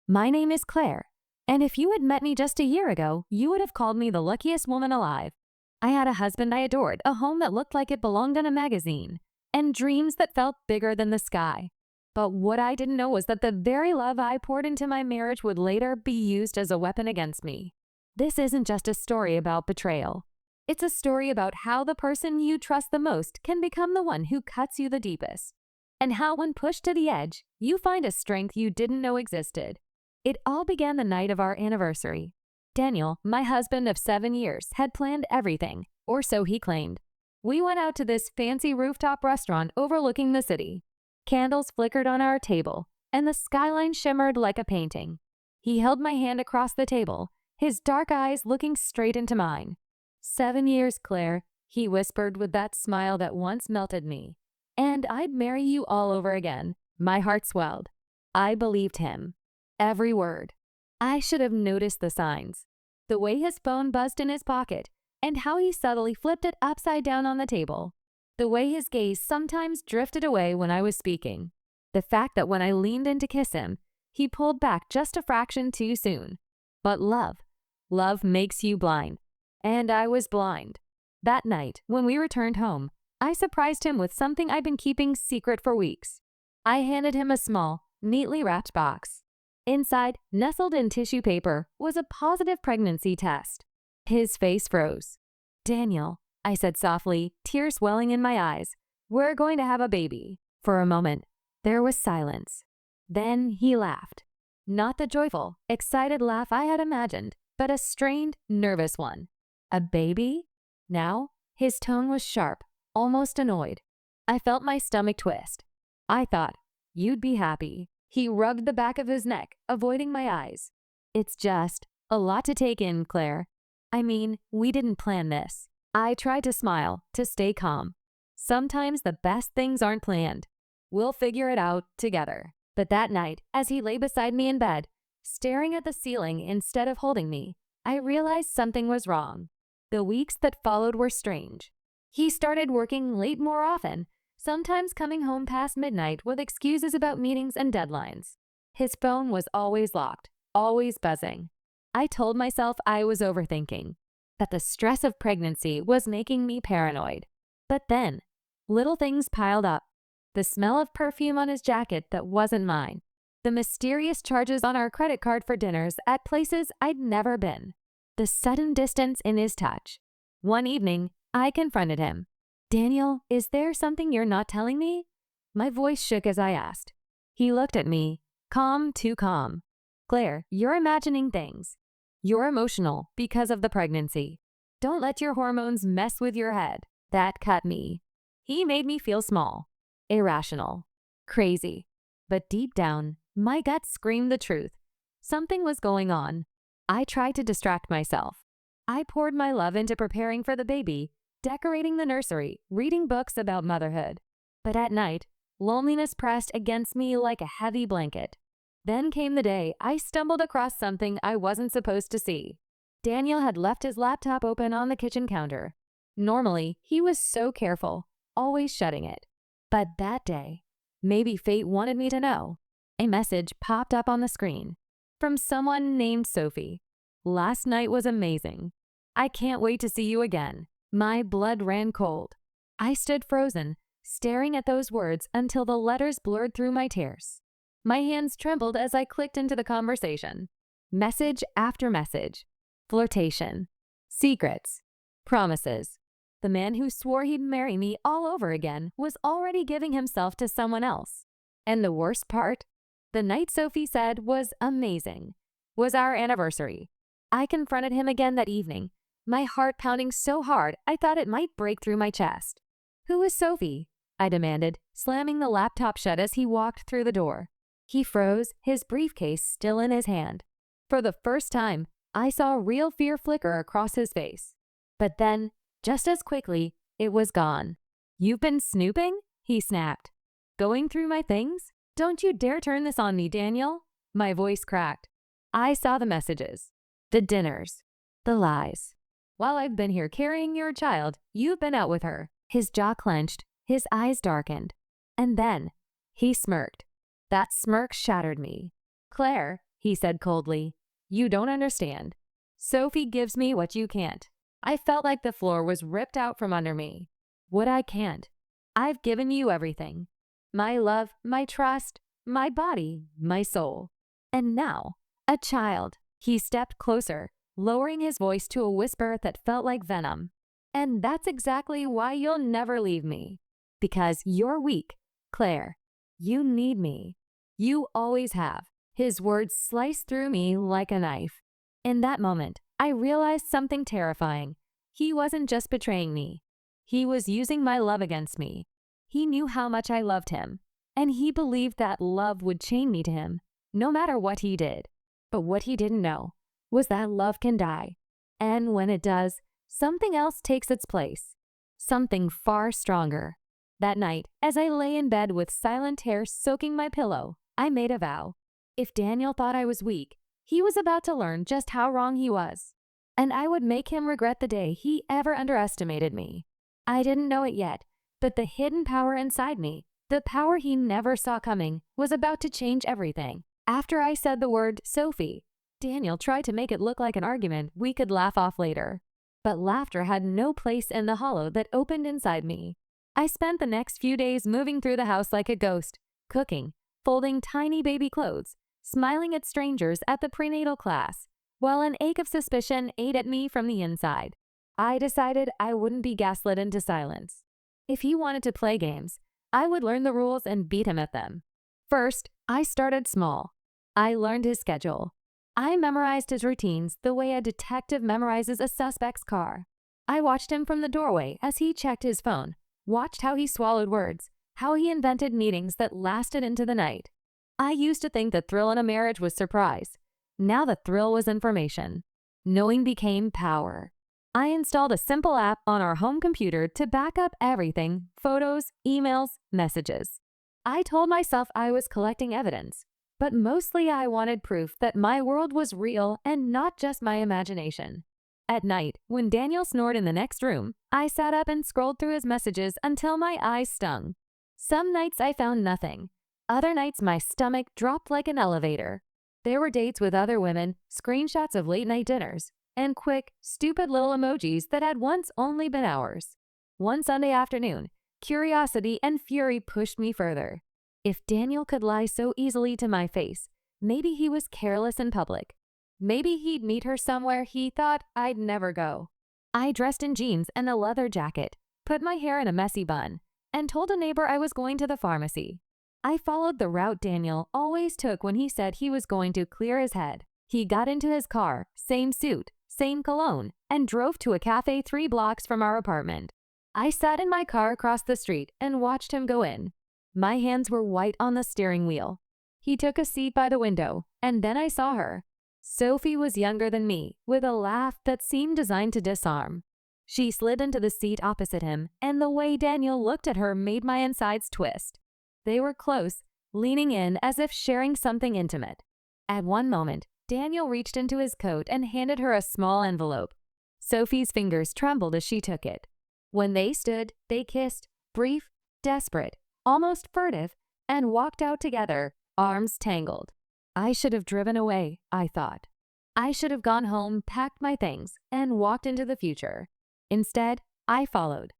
My name is Claire, and if you had met me just a year ago, you would have called me the luckiest woman alive. I had a husband I adored, a home that looked like it belonged in a magazine, and dreams that felt bigger than the sky. But what I didn't know was that the very love I poured into my marriage would later be used as a weapon against me. This isn't just a story about betrayal. It's a story about how the person you trust the most can become the one who cuts you the deepest, and how when pushed to the edge, you find a strength you didn't know existed. It all began the night of our anniversary. Daniel, my husband of 7 years, had planned everything, or so he claimed. We went out to this fancy rooftop restaurant overlooking the city. Candles flickered on our table, and the skyline shimmered like a painting. He held my hand across the table, his dark eyes looking straight into mine. 7 years, Claire, he whispered with that smile that once melted me. And I'd marry you all over again. My heart swelled. I believed him. Every word. I should have noticed the signs. The way his phone buzzed in his pocket, and how he subtly flipped it upside down on the table. The way his gaze sometimes drifted away when I was speaking. The fact that when I leaned in to kiss him, he pulled back just a fraction too soon. But love makes you blind. And I was blind. That night, when we returned home, I surprised him with something I'd been keeping secret for weeks. I handed him a small, neatly wrapped box. Inside, nestled in tissue paper, was a positive pregnancy test. His face froze. "Daniel," I said softly, tears welling in my eyes, "we're going to have a baby." For a moment, there was silence. Then he laughed. Not the joyful, excited laugh I had imagined, but a strained, nervous one. A baby? Now? His tone was sharp, almost annoyed. I felt my stomach twist. I thought, "You'd be happy." He rubbed the back of his neck, avoiding my eyes. "It's just a lot to take in, Claire. I mean, we didn't plan this." I tried to smile, to stay calm. Sometimes the best things aren't planned. We'll figure it out together. But that night, as he lay beside me in bed, staring at the ceiling instead of holding me, I realized something was wrong. The weeks that followed were strange. He started working late more often, sometimes coming home past midnight with excuses about meetings and deadlines. His phone was always locked, always buzzing. I told myself I was overthinking, that the stress of pregnancy was making me paranoid. But then, little things piled up. The smell of perfume on his jacket that wasn't mine. The mysterious charges on our credit card for dinners at places I'd never been. The sudden distance in his touch. One evening, I confronted him. "Daniel, is there something you're not telling me?" My voice shook as I asked. He looked at me, calm, too calm. "Claire, you're imagining things. You're emotional because of the pregnancy. Don't let your hormones mess with your head." That cut me. He made me feel small, irrational, crazy. But deep down, my gut screamed the truth. Something was going on. I tried to distract myself. I poured my love into preparing for the baby, decorating the nursery, reading books about motherhood. But at night, loneliness pressed against me like a heavy blanket. Then came the day I stumbled across something I wasn't supposed to see. Daniel had left his laptop open on the kitchen counter. Normally, he was so careful, always shutting it. But that day, maybe fate wanted me to know. A message popped up on the screen. From someone named Sophie. "Last night was amazing. I can't wait to see you again." My blood ran cold. I stood frozen, staring at those words until the letters blurred through my tears. My hands trembled as I clicked into the conversation. Message after message. Flirtation. Secrets. Promises. The man who swore he'd marry me all over again was already giving himself to someone else. And the worst part? The night Sophie said was amazing. Was our anniversary. I confronted him again that evening, my heart pounding so hard I thought it might break through my chest. "Who is Sophie?" I demanded, slamming the laptop shut as he walked through the door. He froze, his briefcase still in his hand. For the first time, I saw real fear flicker across his face. But then, just as quickly, it was gone. "You've been snooping?" he snapped. "Going through my things? Don't you dare turn this on me, Daniel." My voice cracked. I saw the messages, the dinners, the lies. "While I've been here carrying your child, you've been out with her." His jaw clenched, his eyes darkened. And then, he smirked. That smirk shattered me. "Claire, he said coldly. You don't understand. Sophie gives me what you can't. I felt like the floor was ripped out from under me. What I can't. I've given you everything. My love, my trust, my body, my soul. And now, a child. He stepped closer, lowering his voice to a whisper that felt like venom. And that's exactly why you'll never leave me. Because you're weak, Claire. You need me. You always have. His words sliced through me like a knife. In that moment, I realized something terrifying. He wasn't just betraying me. He was using my love against me. He knew how much I loved him, and he believed that love would chain me to him, no matter what he did. But what he didn't know was that love can die. And when it does, something else takes its place. Something far stronger. That night, as I lay in bed with silent hair soaking my pillow, I made a vow. If Daniel thought I was weak, he was about to learn just how wrong he was. And I would make him regret the day he ever underestimated me. I didn't know it yet, but the hidden power inside me, the power he never saw coming, was about to change everything. After I said the word Sophie, Daniel tried to make it look like an argument we could laugh off later. But laughter had no place in the hollow that opened inside me. I spent the next few days moving through the house like a ghost, cooking, folding tiny baby clothes, smiling at strangers at the prenatal class, while an ache of suspicion ate at me from the inside. I decided I wouldn't be gaslit into silence. If he wanted to play games, I would learn the rules and beat him at them. First, I started small. I learned his schedule. I memorized his routines the way a detective memorizes a suspect's car. I watched him from the doorway as he checked his phone, watched how he swallowed words, how he invented meetings that lasted into the night. I used to think the thrill in a marriage was surprise. Now the thrill was information. Knowing became power. I installed a simple app on our home computer to back up everything: photos, emails, messages. I told myself I was collecting evidence, but mostly I wanted proof that my world was real and not just my imagination. At night, when Daniel snored in the next room, I sat up and scrolled through his messages until my eyes stung. Some nights I found nothing. Other nights my stomach dropped like an elevator. There were dates with other women, screenshots of late-night dinners, and quick, stupid little emojis that had once only been ours. One Sunday afternoon, curiosity and fury pushed me further. If Daniel could lie so easily to my face, maybe he was careless in public. Maybe he'd meet her somewhere he thought I'd never go. I dressed in jeans and a leather jacket, put my hair in a messy bun, and told a neighbor I was going to the pharmacy. I followed the route Daniel always took when he said he was going to clear his head. He got into his car, same suit, same cologne, and drove to a cafe 3 blocks from our apartment. I sat in my car across the street and watched him go in. My hands were white on the steering wheel. He took a seat by the window, and then I saw her. Sophie was younger than me, with a laugh that seemed designed to disarm. She slid into the seat opposite him, and the way Daniel looked at her made my insides twist. They were close, leaning in as if sharing something intimate. At one moment, Daniel reached into his coat and handed her a small envelope. Sophie's fingers trembled as she took it. When they stood, they kissed, brief, desperate, almost furtive, and walked out together, arms tangled. I should have driven away, I thought. I should have gone home, packed my things, and walked into the future. Instead, I followed.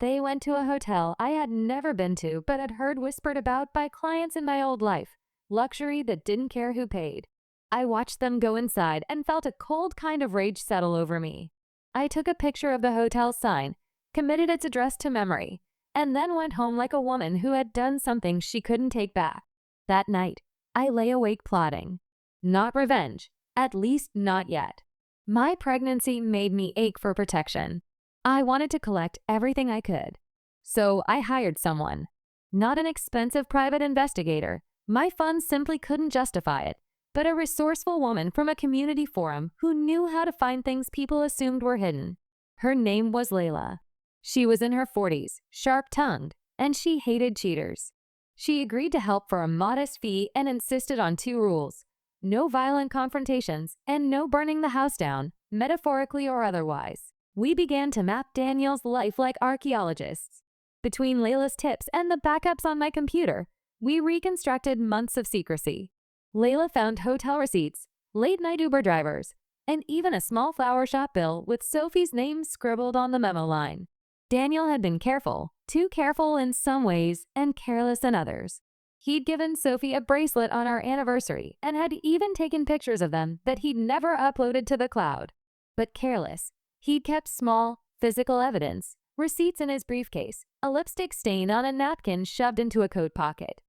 They went to a hotel I had never been to but had heard whispered about by clients in my old life, luxury that didn't care who paid. I watched them go inside and felt a cold kind of rage settle over me. I took a picture of the hotel sign, committed its address to memory, and then went home like a woman who had done something she couldn't take back. That night, I lay awake plotting. Not revenge, at least not yet. My pregnancy made me ache for protection. I wanted to collect everything I could. So I hired someone. Not an expensive private investigator. My funds simply couldn't justify it, but a resourceful woman from a community forum who knew how to find things people assumed were hidden. Her name was Layla. She was in her 40s, sharp-tongued, and she hated cheaters. She agreed to help for a modest fee and insisted on 2 rules: no violent confrontations and no burning the house down, metaphorically or otherwise. We began to map Daniel's life like archaeologists. Between Layla's tips and the backups on my computer, we reconstructed months of secrecy. Layla found hotel receipts, late-night Uber drivers, and even a small flower shop bill with Sophie's name scribbled on the memo line. Daniel had been careful, too careful in some ways and careless in others. He'd given Sophie a bracelet on our anniversary and had even taken pictures of them that he'd never uploaded to the cloud. But careless, he'd kept small, physical evidence, receipts in his briefcase, a lipstick stain on a napkin shoved into a coat pocket.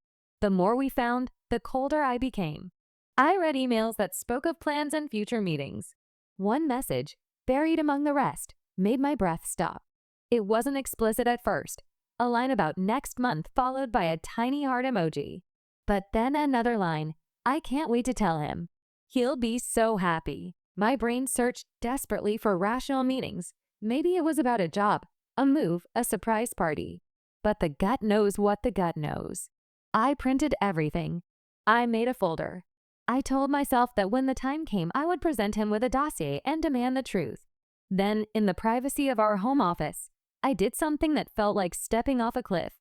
The more we found, the colder I became. I read emails that spoke of plans and future meetings. One message, buried among the rest, made my breath stop. It wasn't explicit at first, a line about next month followed by a tiny heart emoji. But then another line, I can't wait to tell him. He'll be so happy. My brain searched desperately for rational meanings. Maybe it was about a job, a move, a surprise party. But the gut knows what the gut knows. I printed everything. I made a folder. I told myself that when the time came, I would present him with a dossier and demand the truth. Then, in the privacy of our home office, I did something that felt like stepping off a cliff.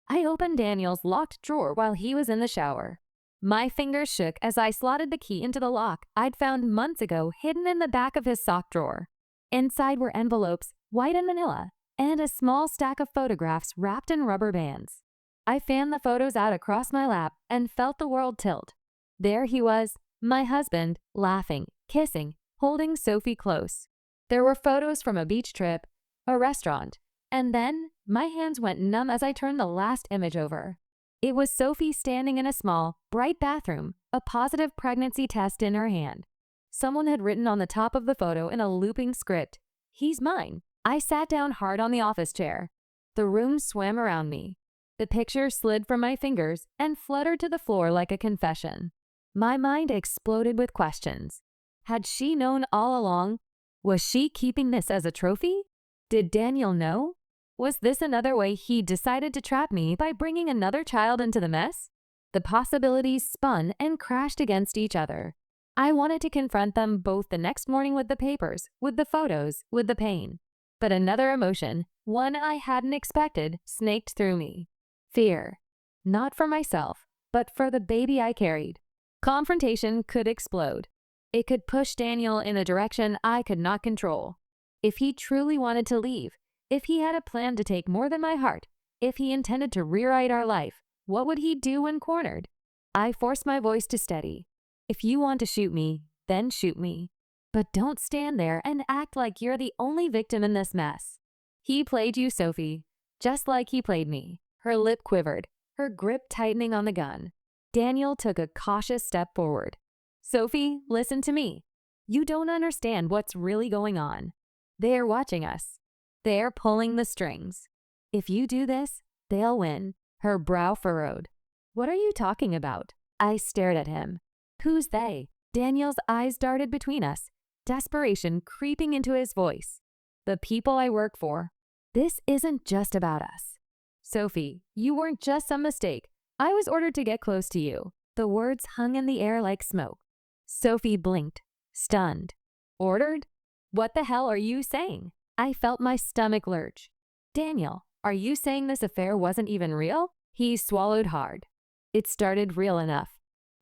I opened Daniel's locked drawer while he was in the shower. My fingers shook as I slotted the key into the lock I'd found months ago hidden in the back of his sock drawer. Inside were envelopes, white and manila, and a small stack of photographs wrapped in rubber bands. I fanned the photos out across my lap and felt the world tilt. There he was, my husband, laughing, kissing, holding Sophie close. There were photos from a beach trip, a restaurant, and then my hands went numb as I turned the last image over. It was Sophie standing in a small, bright bathroom, a positive pregnancy test in her hand. Someone had written on the top of the photo in a looping script, "He's mine." I sat down hard on the office chair. The room swam around me. The picture slid from my fingers and fluttered to the floor like a confession. My mind exploded with questions. Had she known all along? Was she keeping this as a trophy? Did Daniel know? Was this another way he decided to trap me by bringing another child into the mess? The possibilities spun and crashed against each other. I wanted to confront them both the next morning with the papers, with the photos, with the pain. But another emotion, one I hadn't expected, snaked through me. Fear. Not for myself, but for the baby I carried. Confrontation could explode. It could push Daniel in a direction I could not control. If he truly wanted to leave, if he had a plan to take more than my heart, if he intended to rewrite our life, what would he do when cornered? I forced my voice to steady. If you want to shoot me, then shoot me. But don't stand there and act like you're the only victim in this mess. He played you, Sophie, just like he played me. Her lip quivered, her grip tightening on the gun. Daniel took a cautious step forward. Sophie, listen to me. You don't understand what's really going on. They're watching us. They're pulling the strings. If you do this, they'll win. Her brow furrowed. What are you talking about? I stared at him. Who's they? Daniel's eyes darted between us, desperation creeping into his voice. The people I work for. This isn't just about us. Sophie, you weren't just some mistake. I was ordered to get close to you. The words hung in the air like smoke. Sophie blinked, stunned. Ordered? What the hell are you saying? I felt my stomach lurch. Daniel, are you saying this affair wasn't even real? He swallowed hard. It started real enough.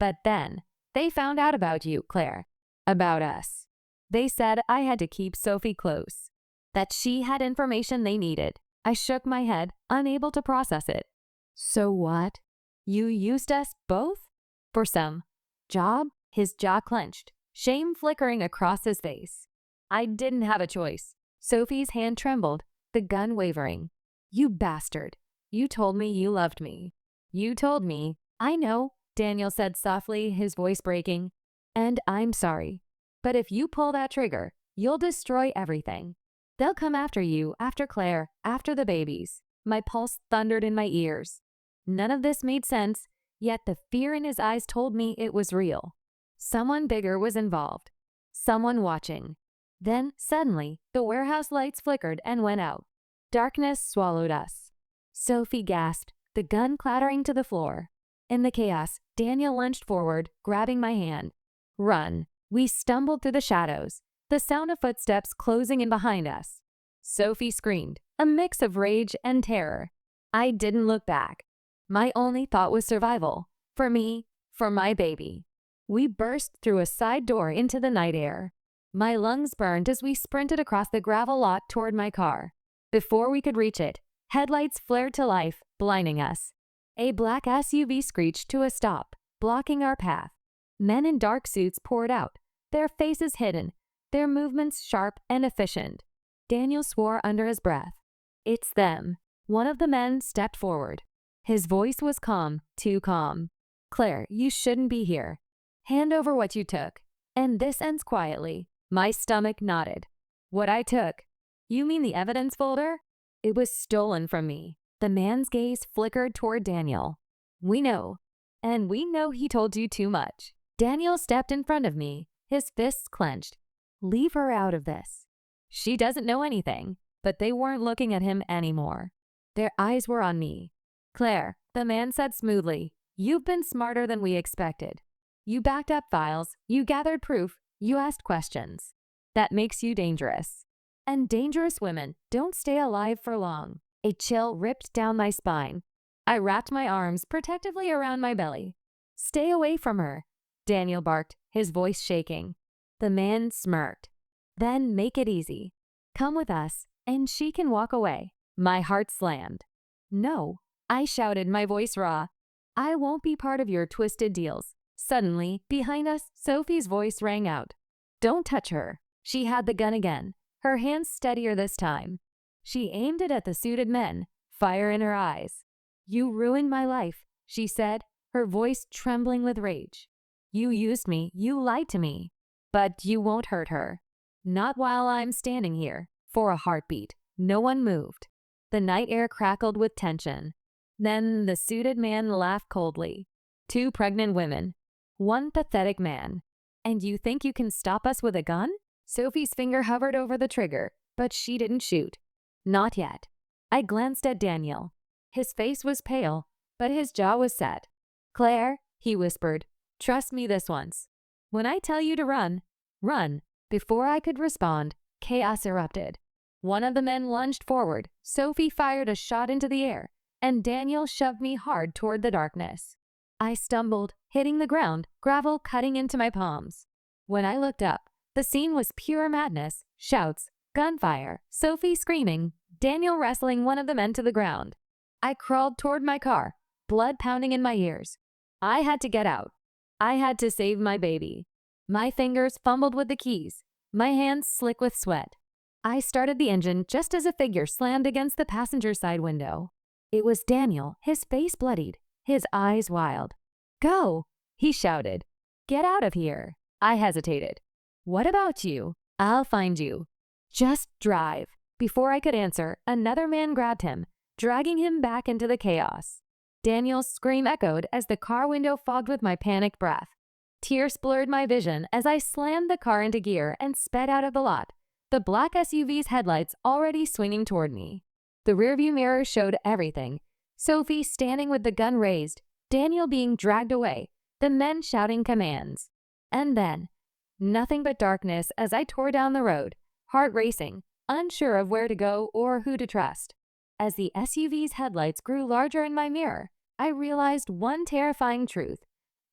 But then, they found out about you, Claire. About us. They said I had to keep Sophie close. That she had information they needed. I shook my head, unable to process it. So what? You used us both? For some job? His jaw clenched, shame flickering across his face. I didn't have a choice. Sophie's hand trembled, the gun wavering. You bastard. You told me you loved me. You told me. I know, Daniel said softly, his voice breaking. And I'm sorry. But if you pull that trigger, you'll destroy everything. They'll come after you, after Claire, after the babies. My pulse thundered in my ears. None of this made sense, yet the fear in his eyes told me it was real. Someone bigger was involved. Someone watching. Then, suddenly, the warehouse lights flickered and went out. Darkness swallowed us. Sophie gasped, the gun clattering to the floor. In the chaos, Daniel lunged forward, grabbing my hand. Run. We stumbled through the shadows, the sound of footsteps closing in behind us. Sophie screamed, a mix of rage and terror. I didn't look back. My only thought was survival. For me, for my baby. We burst through a side door into the night air. My lungs burned as we sprinted across the gravel lot toward my car. Before we could reach it, headlights flared to life, blinding us. A black SUV screeched to a stop, blocking our path. Men in dark suits poured out, their faces hidden, their movements sharp and efficient. Daniel swore under his breath. "It's them." One of the men stepped forward. His voice was calm, too calm. "Claire, you shouldn't be here. Hand over what you took, and this ends quietly." My stomach nodded. "What I took? You mean the evidence folder? It was stolen from me." The man's gaze flickered toward Daniel. "We know. And we know he told you too much." Daniel stepped in front of me, his fists clenched. "Leave her out of this. She doesn't know anything." But they weren't looking at him anymore. Their eyes were on me. "Claire," the man said smoothly, "you've been smarter than we expected. You backed up files, you gathered proof, you asked questions. That makes you dangerous. And dangerous women don't stay alive for long." A chill ripped down my spine. I wrapped my arms protectively around my belly. "Stay away from her," Daniel barked, his voice shaking. The man smirked. "Then make it easy. Come with us, and she can walk away." My heart slammed. "No," I shouted, my voice raw. "I won't be part of your twisted deals." Suddenly, behind us, Sophie's voice rang out. "Don't touch her." She had the gun again, her hands steadier this time. She aimed it at the suited men, fire in her eyes. "You ruined my life," she said, her voice trembling with rage. "You used me, you lied to me. But you won't hurt her. Not while I'm standing here." For a heartbeat, no one moved. The night air crackled with tension. Then the suited man laughed coldly. "Two pregnant women. One pathetic man. And you think you can stop us with a gun?" Sophie's finger hovered over the trigger, but she didn't shoot. Not yet. I glanced at Daniel. His face was pale, but his jaw was set. "Claire," he whispered, "trust me this once. When I tell you to run, run." Before I could respond, chaos erupted. One of the men lunged forward, Sophie fired a shot into the air, and Daniel shoved me hard toward the darkness. I stumbled, hitting the ground, gravel cutting into my palms. When I looked up, the scene was pure madness, shouts, gunfire, Sophie screaming, Daniel wrestling one of the men to the ground. I crawled toward my car, blood pounding in my ears. I had to get out. I had to save my baby. My fingers fumbled with the keys, my hands slick with sweat. I started the engine just as a figure slammed against the passenger side window. It was Daniel, his face bloodied, his eyes wild. "Go!" he shouted. "Get out of here." I hesitated. "What about you?" "I'll find you." "Just drive." Before I could answer, another man grabbed him, dragging him back into the chaos. Daniel's scream echoed as the car window fogged with my panicked breath. Tears blurred my vision as I slammed the car into gear and sped out of the lot, the black SUV's headlights already swinging toward me. The rearview mirror showed everything. Sophie standing with the gun raised, Daniel being dragged away, the men shouting commands. And then, nothing but darkness as I tore down the road, heart racing, unsure of where to go or who to trust. As the SUV's headlights grew larger in my mirror, I realized one terrifying truth.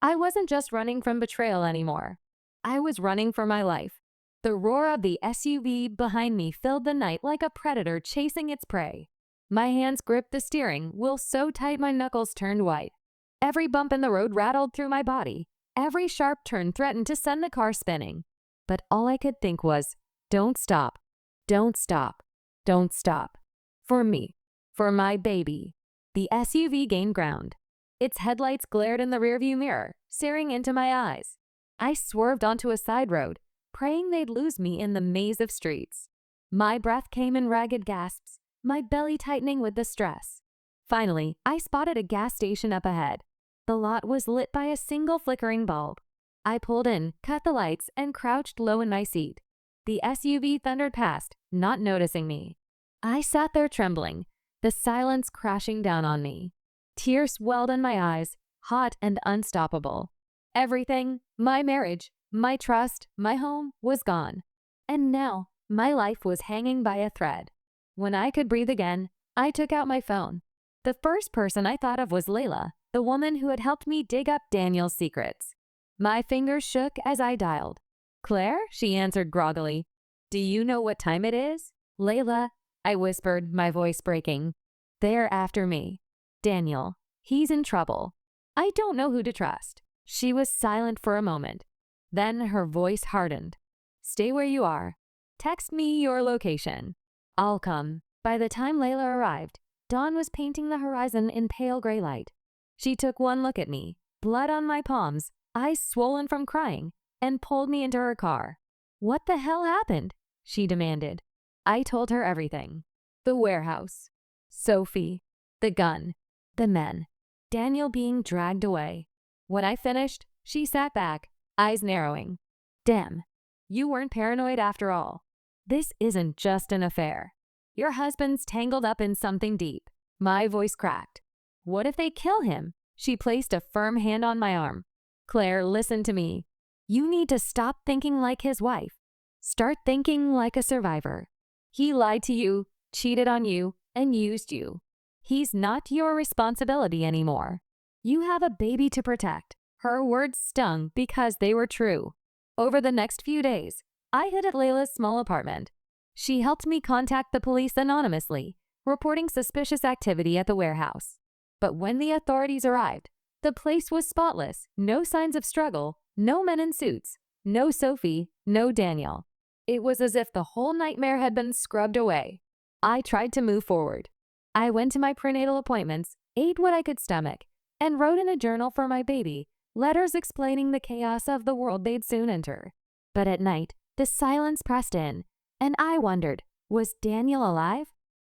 I wasn't just running from betrayal anymore. I was running for my life. The roar of the SUV behind me filled the night like a predator chasing its prey. My hands gripped the steering wheel so tight my knuckles turned white. Every bump in the road rattled through my body. Every sharp turn threatened to send the car spinning. But all I could think was, don't stop, don't stop, don't stop. For me, for my baby. The SUV gained ground. Its headlights glared in the rearview mirror, searing into my eyes. I swerved onto a side road, praying they'd lose me in the maze of streets. My breath came in ragged gasps, my belly tightening with the stress. Finally, I spotted a gas station up ahead. The lot was lit by a single flickering bulb. I pulled in, cut the lights, and crouched low in my seat. The SUV thundered past, not noticing me. I sat there trembling, the silence crashing down on me. Tears welled in my eyes, hot and unstoppable. Everything, my marriage, my trust, my home, was gone. And now, my life was hanging by a thread. When I could breathe again, I took out my phone. The first person I thought of was Layla, the woman who had helped me dig up Daniel's secrets. My fingers shook as I dialed. Claire, she answered groggily. Do you know what time it is? Layla, I whispered, my voice breaking. They're after me. Daniel. He's in trouble. I don't know who to trust. She was silent for a moment. Then her voice hardened. Stay where you are. Text me your location. I'll come. By the time Layla arrived, dawn was painting the horizon in pale gray light. She took one look at me, blood on my palms, eyes swollen from crying, and pulled me into her car. What the hell happened? She demanded. I told her everything. The warehouse. Sophie. The gun. The men. Daniel being dragged away. When I finished, she sat back, eyes narrowing. Damn. You weren't paranoid after all. This isn't just an affair. Your husband's tangled up in something deep. My voice cracked. What if they kill him? She placed a firm hand on my arm. Claire, listen to me. You need to stop thinking like his wife. Start thinking like a survivor. He lied to you, cheated on you, and used you. He's not your responsibility anymore. You have a baby to protect. Her words stung because they were true. Over the next few days, I hid at Layla's small apartment. She helped me contact the police anonymously, reporting suspicious activity at the warehouse. But when the authorities arrived, the place was spotless, no signs of struggle, no men in suits, no Sophie, no Daniel. It was as if the whole nightmare had been scrubbed away. I tried to move forward. I went to my prenatal appointments, ate what I could stomach, and wrote in a journal for my baby letters explaining the chaos of the world they'd soon enter. But at night, the silence pressed in, and I wondered, was Daniel alive?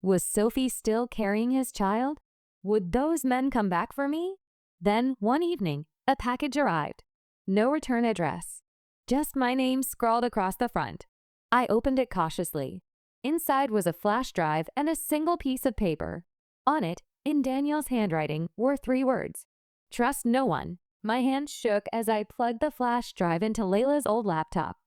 Was Sophie still carrying his child? Would those men come back for me? Then, one evening, a package arrived. No return address. Just my name scrawled across the front. I opened it cautiously. Inside was a flash drive and a single piece of paper. On it, in Daniel's handwriting, were 3 words. Trust no one. My hand shook as I plugged the flash drive into Layla's old laptop.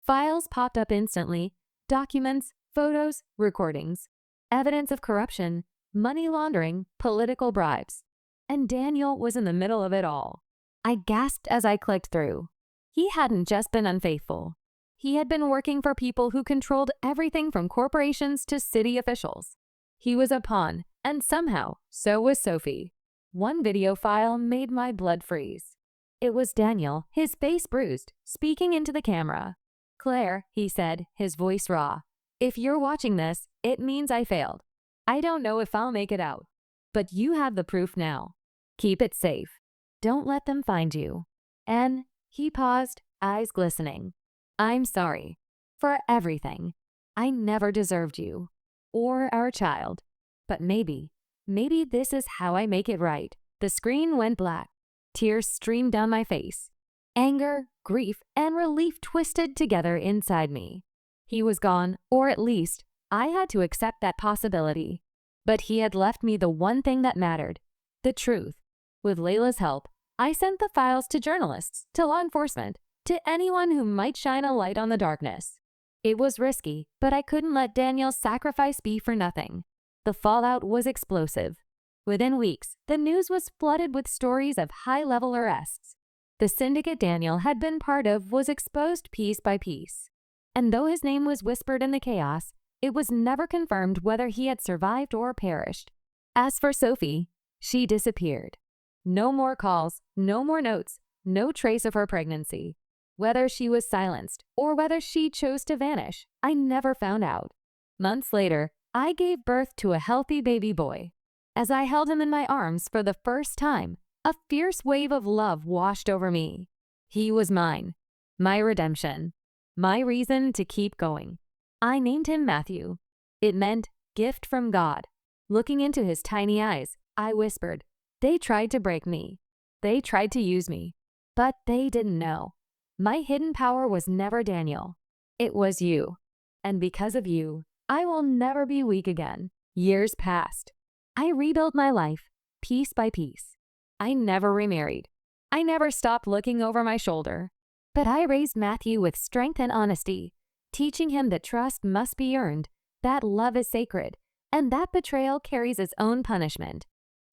Files popped up instantly. Documents, photos, recordings. Evidence of corruption, money laundering, political bribes. And Daniel was in the middle of it all. I gasped as I clicked through. He hadn't just been unfaithful. He had been working for people who controlled everything from corporations to city officials. He was a pawn, and somehow, so was Sophie. One video file made my blood freeze. It was Daniel, his face bruised, speaking into the camera. Claire, he said, his voice raw. If you're watching this, it means I failed. I don't know if I'll make it out. But you have the proof now. Keep it safe. Don't let them find you. And, he paused, eyes glistening. I'm sorry. For everything. I never deserved you. Or our child. But maybe this is how I make it right. The screen went black. Tears streamed down my face. Anger, grief, and relief twisted together inside me. He was gone, or at least, I had to accept that possibility. But he had left me the one thing that mattered, the truth. With Layla's help, I sent the files to journalists, to law enforcement, to anyone who might shine a light on the darkness. It was risky, but I couldn't let Daniel's sacrifice be for nothing. The fallout was explosive. Within weeks, the news was flooded with stories of high-level arrests. The syndicate Daniel had been part of was exposed piece by piece. And though his name was whispered in the chaos, it was never confirmed whether he had survived or perished. As for Sophie, she disappeared. No more calls, no more notes, no trace of her pregnancy. Whether she was silenced or whether she chose to vanish, I never found out. Months later, I gave birth to a healthy baby boy. As I held him in my arms for the first time, a fierce wave of love washed over me. He was mine, my redemption, my reason to keep going. I named him Matthew. It meant gift from God. Looking into his tiny eyes, I whispered, they tried to break me. They tried to use me. But they didn't know. My hidden power was never Daniel. It was you. And because of you, I will never be weak again. Years passed. I rebuilt my life, piece by piece. I never remarried. I never stopped looking over my shoulder. But I raised Matthew with strength and honesty, teaching him that trust must be earned, that love is sacred, and that betrayal carries its own punishment.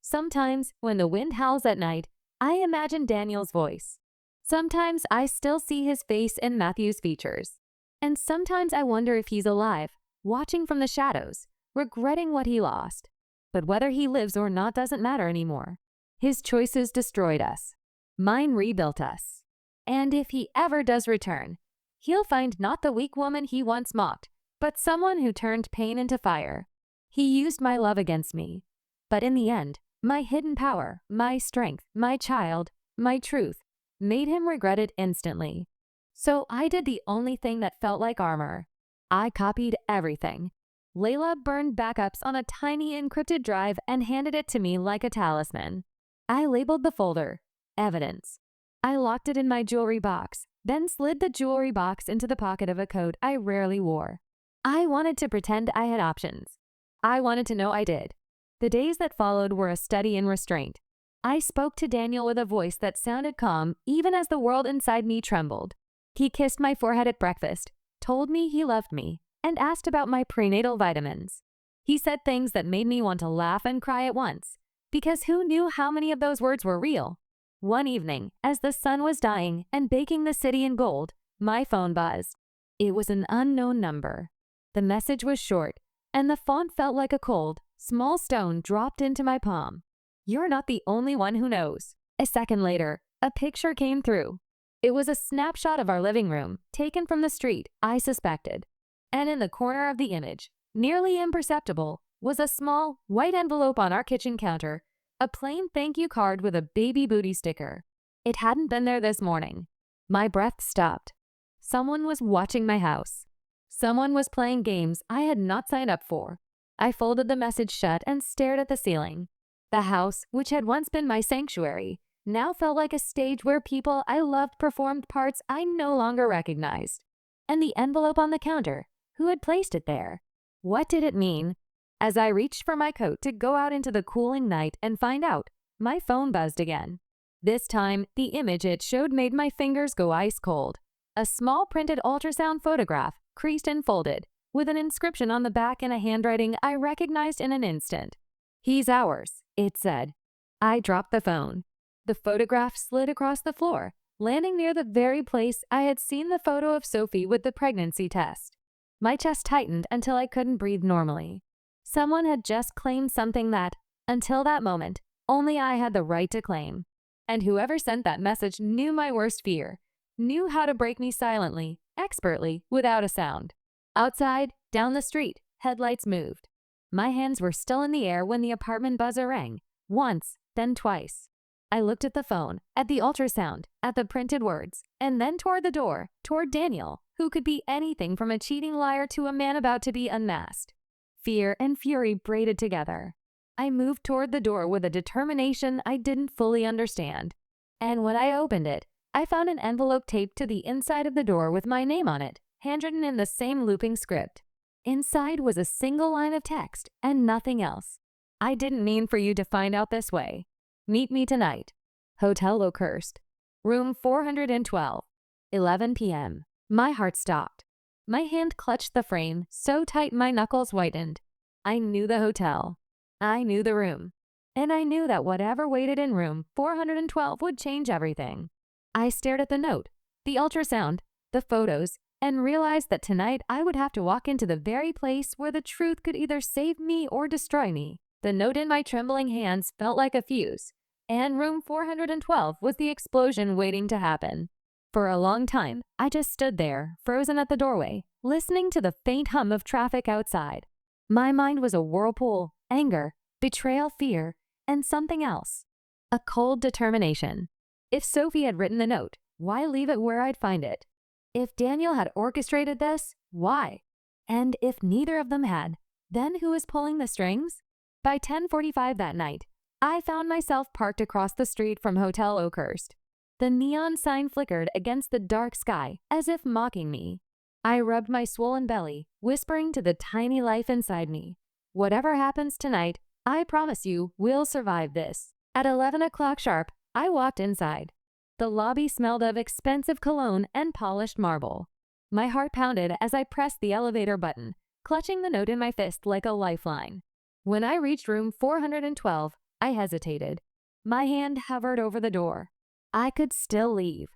Sometimes, when the wind howls at night, I imagine Daniel's voice. Sometimes I still see his face in Matthew's features. And sometimes I wonder if he's alive, watching from the shadows, regretting what he lost. But whether he lives or not doesn't matter anymore. His choices destroyed us. Mine rebuilt us. And if he ever does return, he'll find not the weak woman he once mocked, but someone who turned pain into fire. He used my love against me. But in the end, my hidden power, my strength, my child, my truth, made him regret it instantly. So I did the only thing that felt like armor. I copied everything. Layla burned backups on a tiny encrypted drive and handed it to me like a talisman. I labeled the folder, evidence. I locked it in my jewelry box, then slid the jewelry box into the pocket of a coat I rarely wore. I wanted to pretend I had options. I wanted to know I did. The days that followed were a study in restraint. I spoke to Daniel with a voice that sounded calm even as the world inside me trembled. He kissed my forehead at breakfast, told me he loved me, and asked about my prenatal vitamins. He said things that made me want to laugh and cry at once, because who knew how many of those words were real? One evening, as the sun was dying and baking the city in gold, my phone buzzed. It was an unknown number. The message was short, and the font felt like a cold, small stone dropped into my palm. You're not the only one who knows. A second later, a picture came through. It was a snapshot of our living room, taken from the street, I suspected. And in the corner of the image, nearly imperceptible, was a small, white envelope on our kitchen counter, a plain thank you card with a baby booty sticker. It hadn't been there this morning. My breath stopped. Someone was watching my house. Someone was playing games I had not signed up for. I folded the message shut and stared at the ceiling. The house, which had once been my sanctuary, now felt like a stage where people I loved performed parts I no longer recognized. And the envelope on the counter, who had placed it there? What did it mean? As I reached for my coat to go out into the cooling night and find out, my phone buzzed again. This time, the image it showed made my fingers go ice cold. A small printed ultrasound photograph, creased and folded, with an inscription on the back in a handwriting I recognized in an instant. "He's ours," it said. I dropped the phone. The photograph slid across the floor, landing near the very place I had seen the photo of Sophie with the pregnancy test. My chest tightened until I couldn't breathe normally. Someone had just claimed something that, until that moment, only I had the right to claim. And whoever sent that message knew my worst fear, knew how to break me silently, expertly, without a sound. Outside, down the street, headlights moved. My hands were still in the air when the apartment buzzer rang, once, then twice. I looked at the phone, at the ultrasound, at the printed words, and then toward the door, toward Daniel, who could be anything from a cheating liar to a man about to be unmasked. Fear and fury braided together. I moved toward the door with a determination I didn't fully understand. And when I opened it, I found an envelope taped to the inside of the door with my name on it, handwritten in the same looping script. Inside was a single line of text and nothing else. "I didn't mean for you to find out this way. Meet me tonight. Hotel Oakhurst. Room 412. 11 p.m. My heart stopped. My hand clutched the frame so tight my knuckles whitened. I knew the hotel. I knew the room. And I knew that whatever waited in room 412 would change everything. I stared at the note, the ultrasound, the photos, and realized that tonight I would have to walk into the very place where the truth could either save me or destroy me. The note in my trembling hands felt like a fuse, and room 412 was the explosion waiting to happen. For a long time, I just stood there, frozen at the doorway, listening to the faint hum of traffic outside. My mind was a whirlpool, anger, betrayal, fear, and something else. A cold determination. If Sophie had written the note, why leave it where I'd find it? If Daniel had orchestrated this, why? And if neither of them had, then who was pulling the strings? By 10:45 that night, I found myself parked across the street from Hotel Oakhurst. The neon sign flickered against the dark sky as if mocking me. I rubbed my swollen belly, whispering to the tiny life inside me, "Whatever happens tonight, I promise you we'll survive this." At 11 o'clock sharp, I walked inside. The lobby smelled of expensive cologne and polished marble. My heart pounded as I pressed the elevator button, clutching the note in my fist like a lifeline. When I reached room 412, I hesitated. My hand hovered over the door. I could still leave.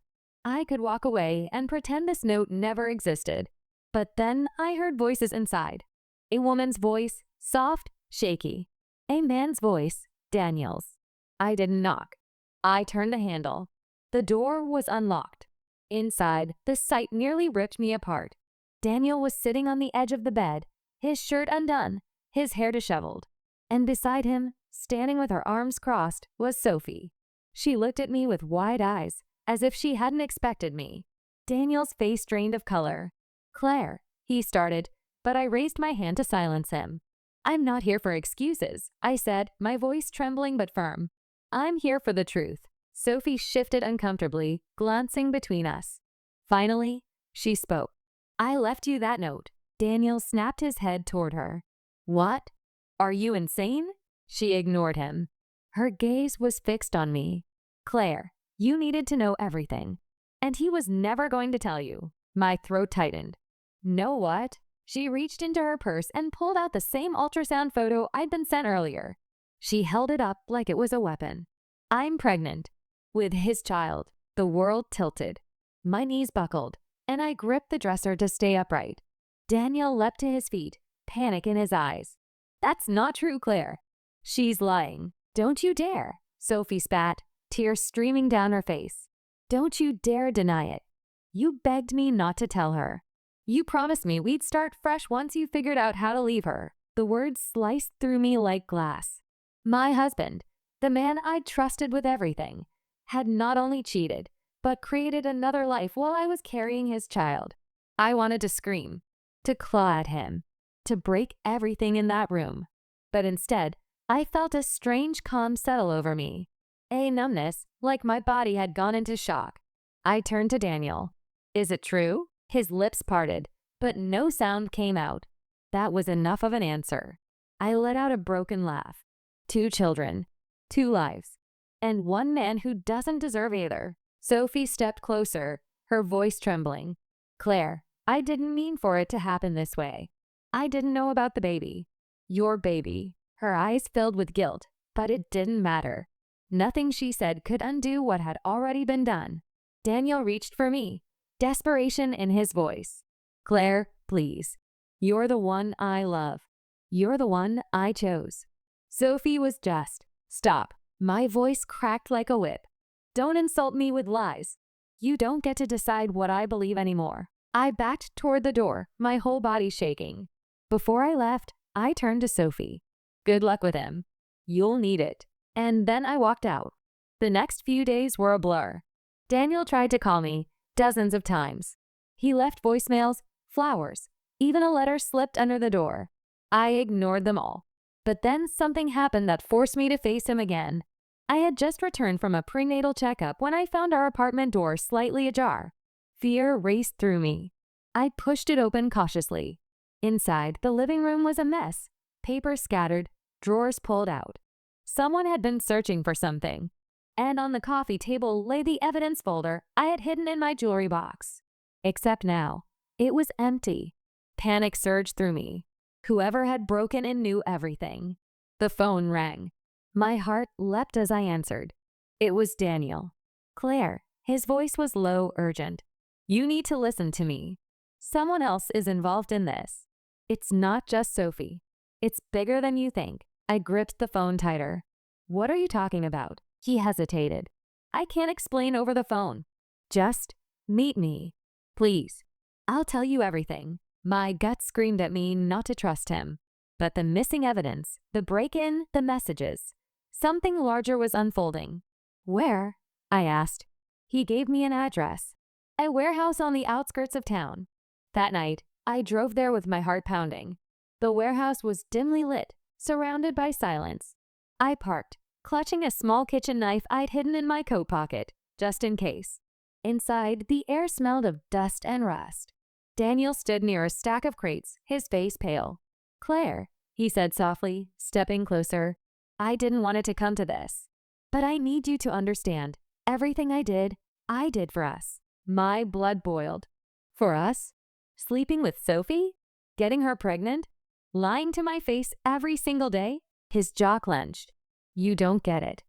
I could walk away and pretend this note never existed. But then I heard voices inside. A woman's voice, soft, shaky. A man's voice, Daniel's. I didn't knock. I turned the handle. The door was unlocked. Inside, the sight nearly ripped me apart. Daniel was sitting on the edge of the bed, his shirt undone, his hair disheveled. And beside him, standing with her arms crossed, was Sophie. She looked at me with wide eyes, as if she hadn't expected me. Daniel's face drained of color. "Claire," he started, but I raised my hand to silence him. "I'm not here for excuses," I said, my voice trembling but firm. "I'm here for the truth." Sophie shifted uncomfortably, glancing between us. Finally, she spoke. "I left you that note." Daniel snapped his head toward her. "What? Are you insane?" She ignored him. Her gaze was fixed on me. "Claire, you needed to know everything. And he was never going to tell you." My throat tightened. "Know what?" She reached into her purse and pulled out the same ultrasound photo I'd been sent earlier. She held it up like it was a weapon. "I'm pregnant. With his child." The world tilted. My knees buckled, and I gripped the dresser to stay upright. Daniel leapt to his feet, panic in his eyes. "That's not true, Claire." "She's lying." "Don't you dare," Sophie spat, tears streaming down her face. "Don't you dare deny it. You begged me not to tell her. You promised me we'd start fresh once you figured out how to leave her." The words sliced through me like glass. My husband, the man I'd trusted with everything, had not only cheated, but created another life while I was carrying his child. I wanted to scream, to claw at him, to break everything in that room. But instead, I felt a strange calm settle over me. A numbness, like my body had gone into shock. I turned to Daniel. "Is it true?" His lips parted, but no sound came out. That was enough of an answer. I let out a broken laugh. 2 children, 2 lives, and one man who doesn't deserve either. Sophie stepped closer, her voice trembling. "Claire, I didn't mean for it to happen this way. I didn't know about the baby. Your baby." Her eyes filled with guilt, but it didn't matter. Nothing she said could undo what had already been done. Daniel reached for me, desperation in his voice. "Claire, please. You're the one I love. You're the one I chose." Sophie was just. "Stop." My voice cracked like a whip. "Don't insult me with lies. You don't get to decide what I believe anymore." I backed toward the door, my whole body shaking. Before I left, I turned to Sophie. "Good luck with him. You'll need it." And then I walked out. The next few days were a blur. Daniel tried to call me dozens of times. He left voicemails, flowers, even a letter slipped under the door. I ignored them all. But then something happened that forced me to face him again. I had just returned from a prenatal checkup when I found our apartment door slightly ajar. Fear raced through me. I pushed it open cautiously. Inside, the living room was a mess. Papers scattered, drawers pulled out. Someone had been searching for something. And on the coffee table lay the evidence folder I had hidden in my jewelry box. Except now, it was empty. Panic surged through me. Whoever had broken in knew everything. The phone rang. My heart leapt as I answered. It was Daniel. "Claire," his voice was low, urgent. "You need to listen to me. Someone else is involved in this. It's not just Sophie. It's bigger than you think." I gripped the phone tighter. "What are you talking about?" He hesitated. "I can't explain over the phone. Just meet me. Please. I'll tell you everything." My gut screamed at me not to trust him. But the missing evidence, the break-in, the messages. Something larger was unfolding. "Where?" I asked. He gave me an address. A warehouse on the outskirts of town. That night, I drove there with my heart pounding. The warehouse was dimly lit, surrounded by silence. I parked, clutching a small kitchen knife I'd hidden in my coat pocket, just in case. Inside, the air smelled of dust and rust. Daniel stood near a stack of crates, his face pale. "Claire," he said softly, stepping closer. "I didn't want it to come to this. But I need you to understand. Everything I did for us." My blood boiled. For us? Sleeping with Sophie? Getting her pregnant? Lying to my face every single day? His jaw clenched. "You don't get it.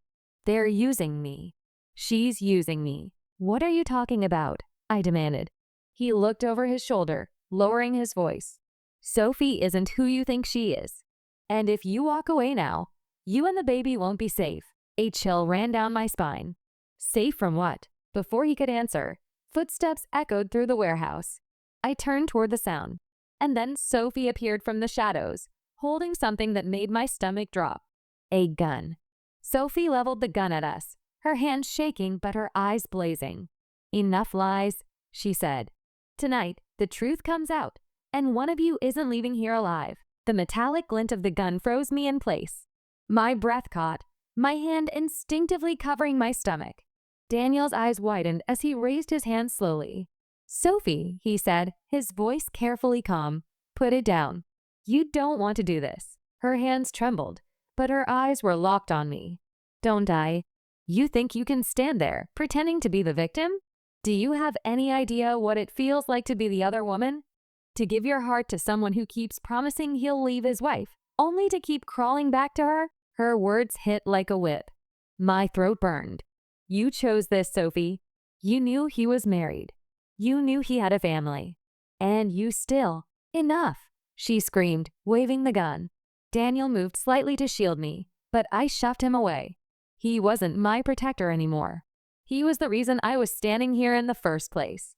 They're using me. She's using me. What are you talking about? I demanded. He looked over his shoulder, lowering his voice. Sophie isn't who you think she is. And if you walk away now, you and the baby won't be safe. A chill ran down my spine. Safe from what? Before he could answer, footsteps echoed through the warehouse. I turned toward the sound, and then Sophie appeared from the shadows, holding something that made my stomach drop. A gun. Sophie leveled the gun at us, her hands shaking but her eyes blazing. Enough lies, she said. Tonight, the truth comes out, and one of you isn't leaving here alive. The metallic glint of the gun froze me in place. My breath caught, my hand instinctively covering my stomach. Daniel's eyes widened as he raised his hand slowly. Sophie, he said, his voice carefully calm, put it down. You don't want to do this. Her hands trembled, but her eyes were locked on me. Don't I? You think you can stand there, pretending to be the victim? Do you have any idea what it feels like to be the other woman? To give your heart to someone who keeps promising he'll leave his wife, only to keep crawling back to her? Her words hit like a whip. My throat burned. You chose this, Sophie. You knew he was married. You knew he had a family. And you still. Enough, she screamed, waving the gun. Daniel moved slightly to shield me, but I shoved him away. He wasn't my protector anymore. He was the reason I was standing here in the first place.